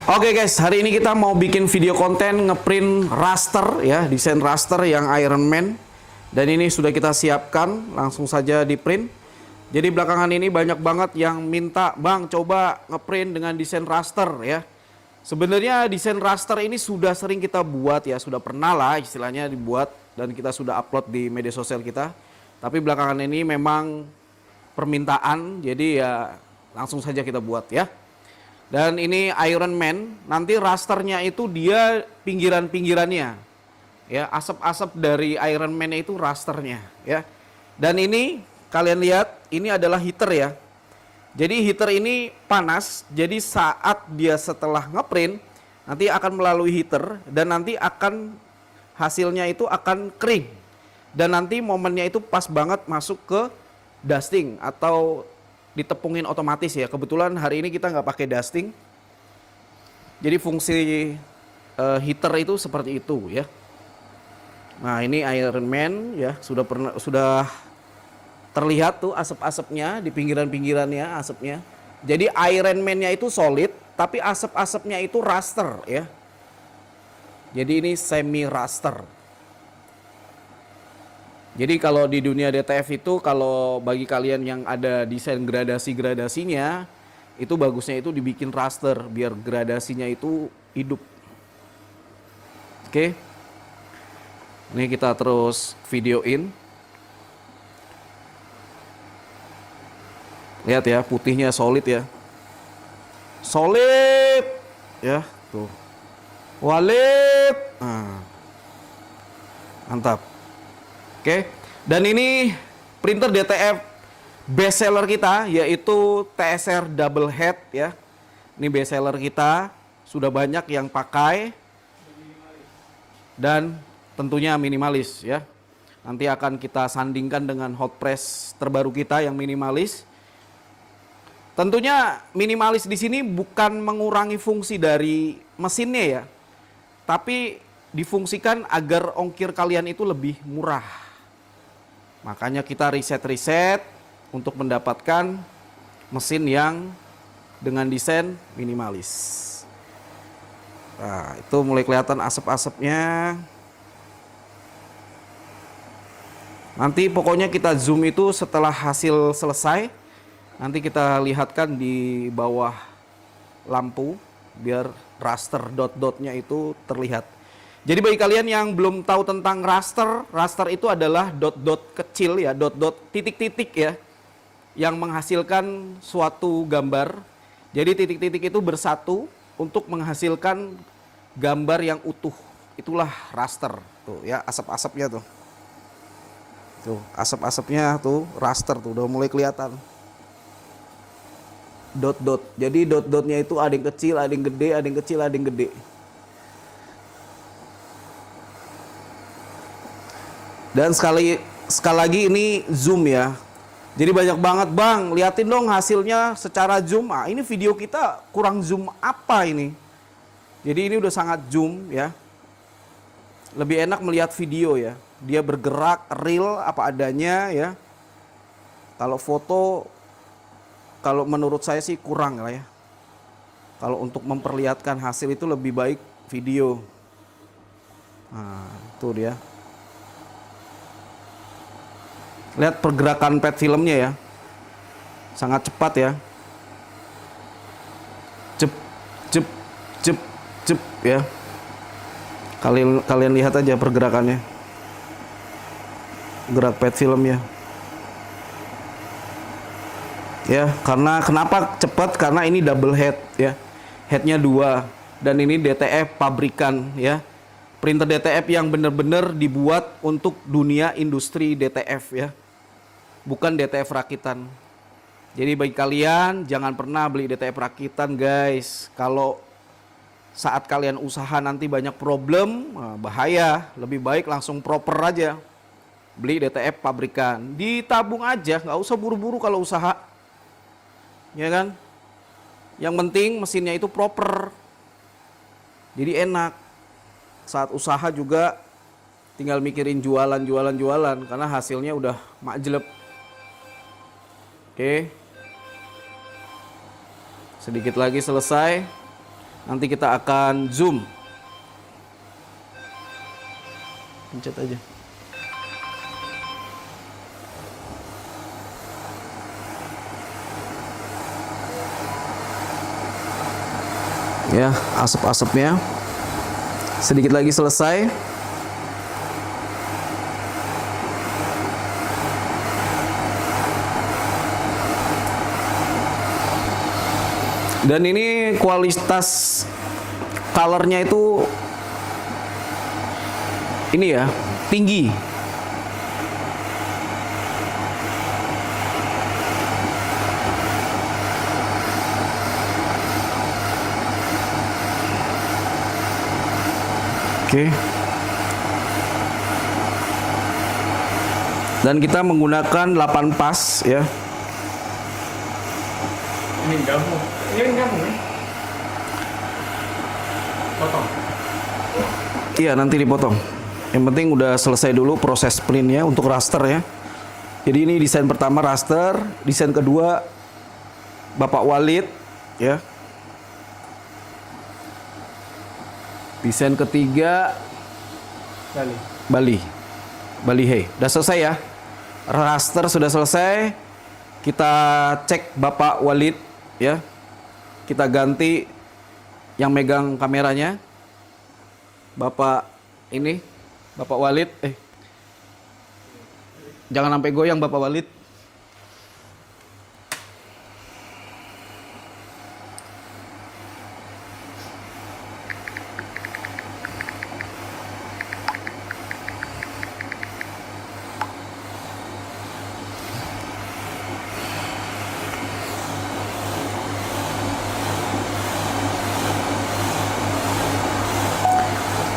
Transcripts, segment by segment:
Oke guys, hari ini kita mau bikin video konten ngeprint raster ya, desain raster yang Iron Man. Dan ini sudah kita siapkan, langsung saja di print. Jadi belakangan ini banyak banget yang minta, "Bang, coba ngeprint dengan desain raster ya." Sebenarnya desain raster ini sudah sering kita buat ya, sudah pernah lah istilahnya dibuat dan kita sudah upload di media sosial kita. Tapi belakangan ini memang permintaan, jadi ya langsung saja kita buat ya. Dan ini Iron Man, nanti rasternya itu dia pinggiran-pinggirannya. Ya, asap-asap dari Iron Man itu rasternya ya. Dan ini kalian lihat, ini adalah heater ya. Jadi heater ini panas, jadi saat dia setelah ngeprint nanti akan melalui heater dan nanti akan hasilnya itu akan kering. Dan nanti momennya itu pas banget masuk ke dusting atau ditepungin otomatis ya. Kebetulan hari ini kita nggak pakai dusting. Jadi fungsi heater itu seperti itu ya. Nah, ini Iron Man ya, sudah terlihat tuh asap-asapnya di pinggiran-pinggirannya asapnya. Jadi Iron Man-nya itu solid, tapi asap-asapnya itu raster ya. Jadi ini semi raster. Jadi kalau di dunia DTF itu, kalau bagi kalian yang ada desain gradasi-gradasinya, itu bagusnya itu dibikin raster biar gradasinya itu hidup. Oke. Ini kita terus videoin. Lihat ya, putihnya solid ya. Solid. Ya, tuh. Walid. Nah. Mantap. Oke, dan ini printer DTF best seller kita yaitu TSR Double Head ya. Ini best seller kita, sudah banyak yang pakai dan tentunya minimalis ya. Nanti akan kita sandingkan dengan hot press terbaru kita yang minimalis. Tentunya minimalis di sini bukan mengurangi fungsi dari mesinnya ya, tapi difungsikan agar ongkir kalian itu lebih murah. Makanya kita riset-riset untuk mendapatkan mesin yang dengan desain minimalis. Nah, itu mulai kelihatan asap-asapnya. Nanti pokoknya kita zoom itu setelah hasil selesai. Nanti kita lihatkan di bawah lampu biar raster dot-dotnya itu terlihat. Jadi bagi kalian yang belum tahu tentang raster, raster itu adalah dot-dot kecil ya, dot-dot titik-titik ya, yang menghasilkan suatu gambar. Jadi titik-titik itu bersatu untuk menghasilkan gambar yang utuh. Itulah raster. Tuh ya, asap-asapnya tuh. Tuh, asap-asapnya tuh raster tuh udah mulai kelihatan. Dot-dot. Jadi dot-dotnya itu ada yang kecil, ada yang gede, ada yang kecil, ada yang gede. Dan sekali lagi ini zoom ya. Jadi banyak banget, "Bang, liatin dong hasilnya secara zoom." Ah, ini video kita kurang zoom apa ini? Jadi ini udah sangat zoom ya. Lebih enak melihat video ya. Dia bergerak real apa adanya ya. Kalau foto, kalau menurut saya sih kurang lah ya. Kalau untuk memperlihatkan hasil itu lebih baik video. Nah, itu dia. Lihat pergerakan pet filmnya ya, sangat cepat ya. Cep, cep, cep, cep ya. Kalian lihat aja pergerakannya, gerak pet filmnya. Ya, karena kenapa cepat? Karena ini double head ya, headnya 2 dan ini DTF pabrikan ya. Printer DTF yang benar-benar dibuat untuk dunia industri DTF ya. Bukan DTF rakitan. Jadi bagi kalian jangan pernah beli DTF rakitan guys. Kalau saat kalian usaha nanti banyak problem, bahaya. Lebih baik langsung proper aja. Beli DTF pabrikan. Ditabung aja, nggak usah buru-buru kalau usaha. Ya kan? Yang penting mesinnya itu proper. Jadi enak. Saat usaha juga tinggal mikirin jualan karena hasilnya udah makjeleb. Oke. Sedikit lagi selesai. Nanti kita akan zoom. Pencet aja. Ya, asap-asapnya sedikit lagi selesai. Dan ini kualitas colornya itu ini ya, tinggi. Oke. Dan kita menggunakan 8 pas ya. Ini gabung. Ini gabung ya? Potong. Iya, nanti dipotong. Yang penting udah selesai dulu proses printnya untuk raster ya. Jadi ini desain pertama raster, desain kedua Bapak Walid ya. Desain ketiga Bali Hey. Udah selesai ya. Raster sudah selesai. Kita cek Bapak Walid ya. Kita ganti yang megang kameranya. Bapak ini, Bapak Walid. Jangan sampai goyang Bapak Walid.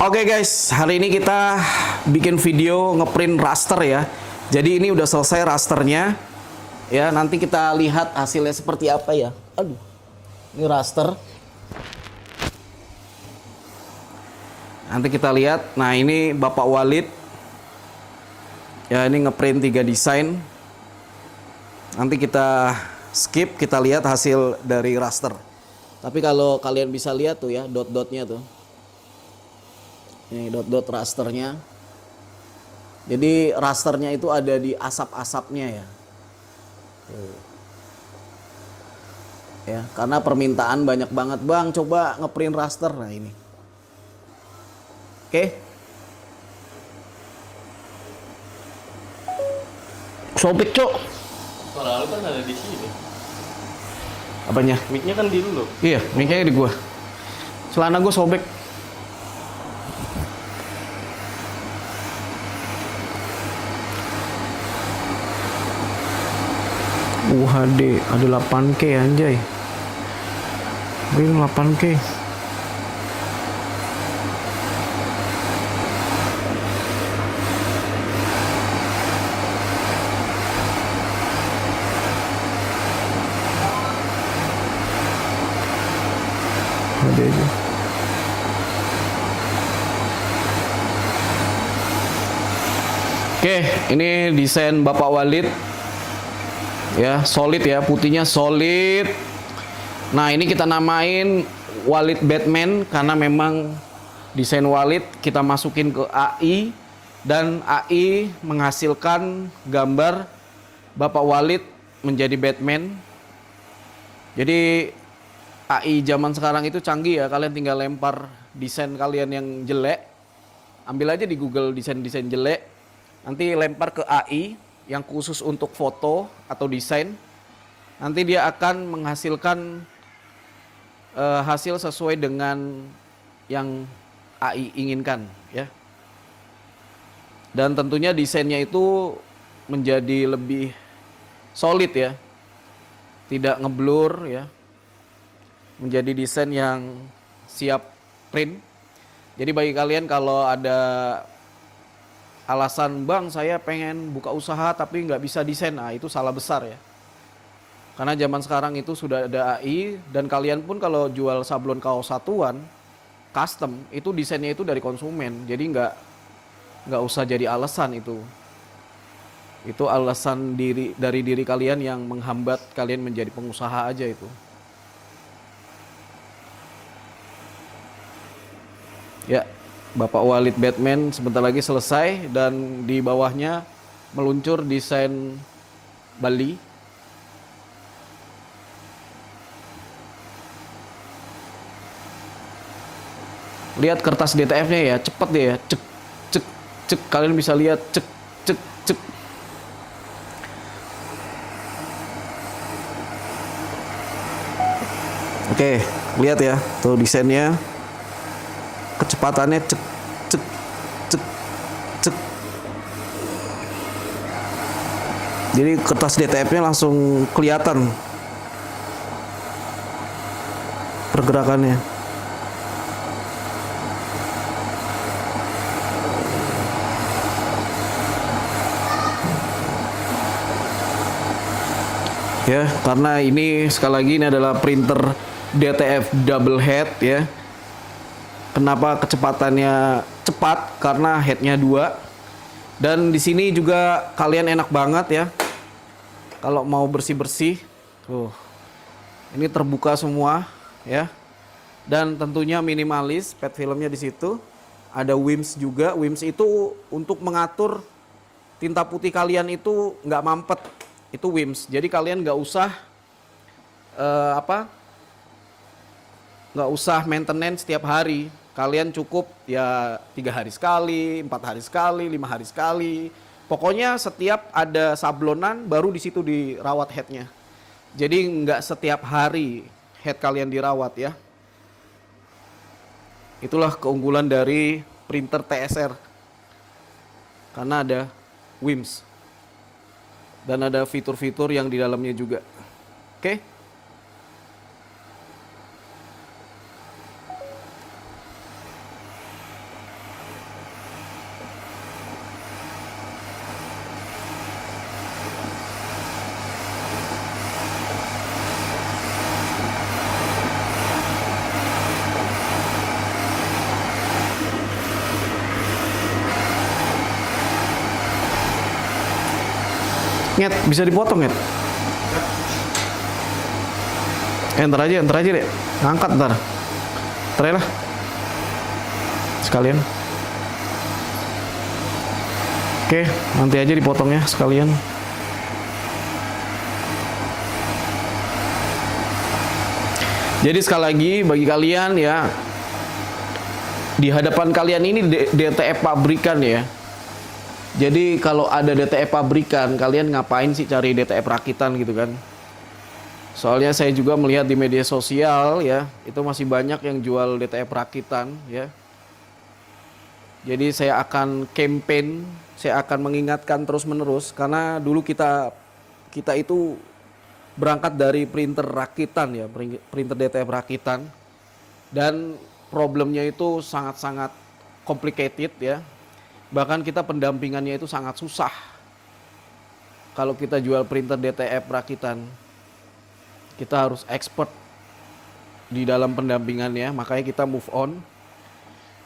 Oke guys, hari ini kita bikin video ngeprint raster ya. Jadi ini udah selesai rasternya. Ya, nanti kita lihat hasilnya seperti apa ya. Aduh, ini raster. Nanti kita lihat. Nah, ini Bapak Walid. Ya, ini ngeprint 3 desain. Nanti kita skip, kita lihat hasil dari raster. Tapi kalau kalian bisa lihat tuh ya, dot-dotnya tuh. Ini dot-dot rasternya. Jadi rasternya itu ada di asap-asapnya ya. Ya, karena permintaan banyak banget, Bang, coba ngeprint raster. Nah, ini. Oke. Sobek, Cok. Suara lu kan ada di sini. Apanya? Mic-nya kan di lu. Iya, mic-nya di gua. Celana gua sobek. HD ada 8K anjay. Ini 8K. HD aja. Oke, ini desain Bapak Walid. Ya, solid ya, putihnya solid. Nah, ini kita namain Walid Batman karena memang desain Walid kita masukin ke AI dan AI menghasilkan gambar Bapak Walid menjadi Batman. Jadi AI zaman sekarang itu canggih ya, kalian tinggal lempar desain kalian yang jelek. Ambil aja di Google desain-desain jelek. Nanti lempar ke AI yang khusus untuk foto atau desain, nanti dia akan menghasilkan hasil sesuai dengan yang AI inginkan ya. Dan tentunya desainnya itu menjadi lebih solid ya, tidak ngeblur ya, menjadi desain yang siap print. Jadi bagi kalian kalau ada alasan, Bang, saya pengen buka usaha tapi nggak bisa desain, nah itu salah besar ya. Karena zaman sekarang itu sudah ada AI dan kalian pun kalau jual sablon kaos satuan, custom, itu desainnya itu dari konsumen. Jadi nggak usah jadi alasan itu. Itu alasan dari diri kalian yang menghambat kalian menjadi pengusaha aja itu. Ya, Bapak Walid Batman sebentar lagi selesai dan di bawahnya meluncur desain Bali. Lihat kertas DTF-nya ya, cepet deh ya, cek cek cek, kalian bisa lihat cek cek cek. Oke, lihat ya, tuh desainnya, kecepatannya cek cek cek cek. Jadi kertas DTF-nya langsung kelihatan pergerakannya. Ya, karena ini sekali lagi ini adalah printer DTF double head ya. Kenapa kecepatannya cepat? Karena headnya 2. Dan di sini juga kalian enak banget ya. Kalau mau bersih-bersih, tuh. Ini terbuka semua ya. Dan tentunya minimalis, pet filmnya di situ. Ada WIMS juga. WIMS itu untuk mengatur tinta putih kalian itu nggak mampet. Itu WIMS. Jadi kalian nggak usah nggak usah maintenance setiap hari. Kalian cukup ya 3 hari sekali, 4 hari sekali, 5 hari sekali. Pokoknya setiap ada sablonan baru di situ dirawat headnya. Jadi nggak setiap hari head kalian dirawat ya. Itulah keunggulan dari printer TSR. Karena ada WIMS. Dan ada fitur-fitur yang di dalamnya juga. Oke? Nget, bisa dipotong Nget? Ntar aja deh. Ngangkat ntar. Ntar lah. Sekalian. Oke, nanti aja dipotongnya sekalian. Jadi sekali lagi bagi kalian ya, di hadapan kalian ini DTF pabrikan ya. Jadi kalau ada DTF pabrikan, kalian ngapain sih cari DTF rakitan gitu kan? Soalnya saya juga melihat di media sosial ya, itu masih banyak yang jual DTF rakitan ya. Jadi saya akan campaign, saya akan mengingatkan terus-menerus karena dulu kita itu berangkat dari printer rakitan ya, printer DTF rakitan. Dan problemnya itu sangat-sangat complicated ya. Bahkan kita pendampingannya itu sangat susah. Kalau kita jual printer DTF rakitan, kita harus expert di dalam pendampingannya, makanya kita move on.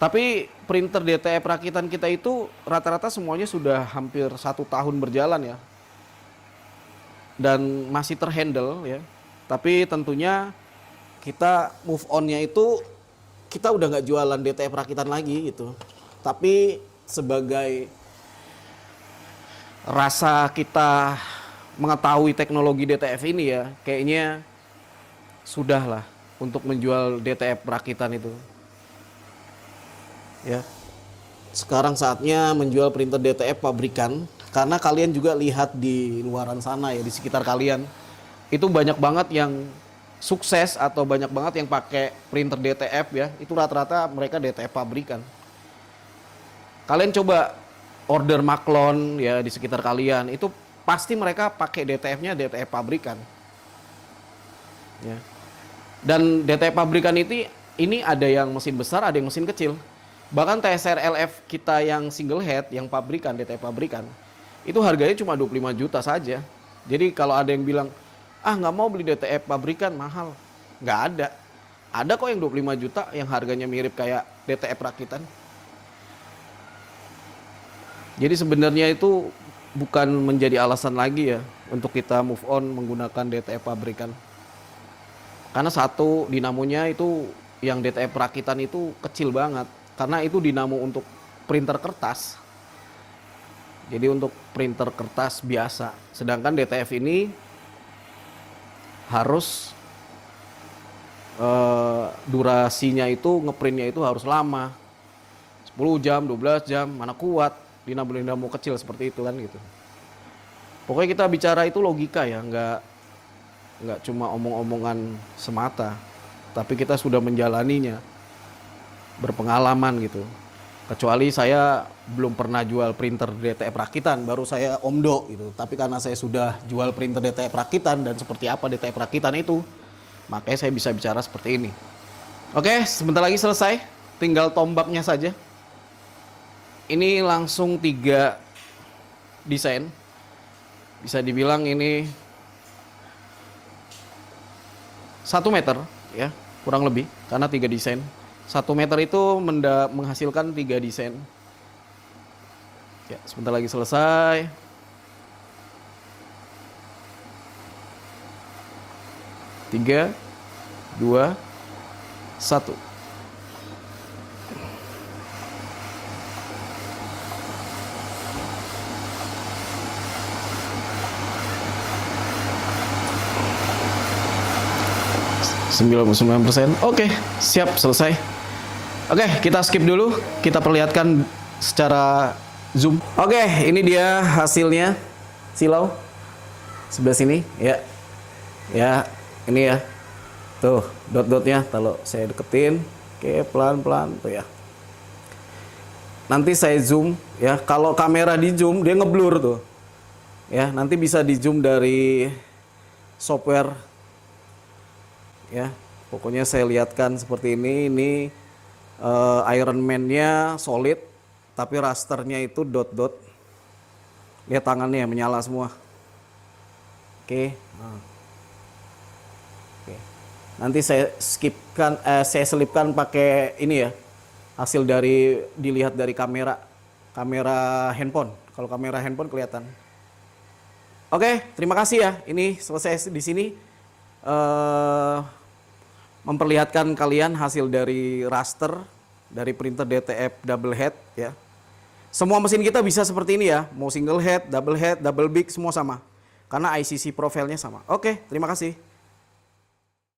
Tapi printer DTF rakitan kita itu rata-rata semuanya sudah hampir 1 tahun berjalan ya. Dan masih terhandle ya. Tapi tentunya kita move onnya itu, kita udah nggak jualan DTF rakitan lagi gitu. Tapi sebagai rasa kita mengetahui teknologi DTF ini ya, kayaknya sudahlah untuk menjual DTF rakitan itu. Ya. Sekarang saatnya menjual printer DTF pabrikan, karena kalian juga lihat di luaran sana ya, di sekitar kalian. Itu banyak banget yang sukses atau banyak banget yang pakai printer DTF ya, itu rata-rata mereka DTF pabrikan. Kalian coba order maklon ya di sekitar kalian, itu pasti mereka pakai DTF-nya DTF pabrikan. Ya. Dan DTF pabrikan ini ada yang mesin besar, ada yang mesin kecil. Bahkan TSR LF kita yang single head, yang pabrikan, DTF pabrikan, itu harganya cuma 25 juta saja. Jadi kalau ada yang bilang, nggak mau beli DTF pabrikan, mahal. Nggak ada. Ada kok yang 25 juta yang harganya mirip kayak DTF rakitan. Jadi sebenarnya itu bukan menjadi alasan lagi ya untuk kita move on menggunakan DTF pabrikan. Karena satu, dinamonya itu yang DTF rakitan itu kecil banget. karena itu dinamo untuk printer kertas. Jadi untuk printer kertas biasa. Sedangkan DTF ini harus durasinya itu ngeprintnya itu harus lama. 10 jam, 12 jam, mana kuat dinamo kecil seperti itu kan gitu. Pokoknya kita bicara itu logika ya, nggak cuma omong-omongan semata, tapi kita sudah menjalaninya, berpengalaman gitu. Kecuali saya belum pernah jual printer DTF rakitan, baru saya omdo gitu. Tapi karena saya sudah jual printer DTF rakitan dan seperti apa DTF rakitan itu, makanya saya bisa bicara seperti ini. Oke, sebentar lagi selesai, tinggal tombaknya saja. Ini langsung 3 desain. Bisa dibilang ini 1 meter ya, kurang lebih, karena 3 desain. 1 meter itu menghasilkan 3 desain. Ya, sebentar lagi selesai. Tiga, 2, 1. Oke, siap, selesai. Oke, kita skip dulu. Kita perlihatkan secara zoom. Oke, ini dia hasilnya. Silau sebelah sini, ya. Ya, ini ya. Tuh, dot-dotnya kalau saya deketin. Oke, pelan-pelan tuh ya. Nanti saya zoom ya. Kalau kamera di zoom dia ngeblur tuh. Ya, nanti bisa di zoom dari software. Ya, pokoknya saya lihatkan seperti ini. Ini Iron Man-nya solid, tapi rasternya itu dot-dot. Lihat tangannya menyala semua. Oke. Oke. Nanti saya saya selipkan pakai ini ya. Hasil dari dilihat dari kamera handphone. Kalau kamera handphone kelihatan. Oke, terima kasih ya. Ini selesai di sini. Memperlihatkan kalian hasil dari raster dari printer DTF double head ya. Semua mesin kita bisa seperti ini ya, mau single head, double big semua sama. Karena ICC profilnya sama. Oke, terima kasih.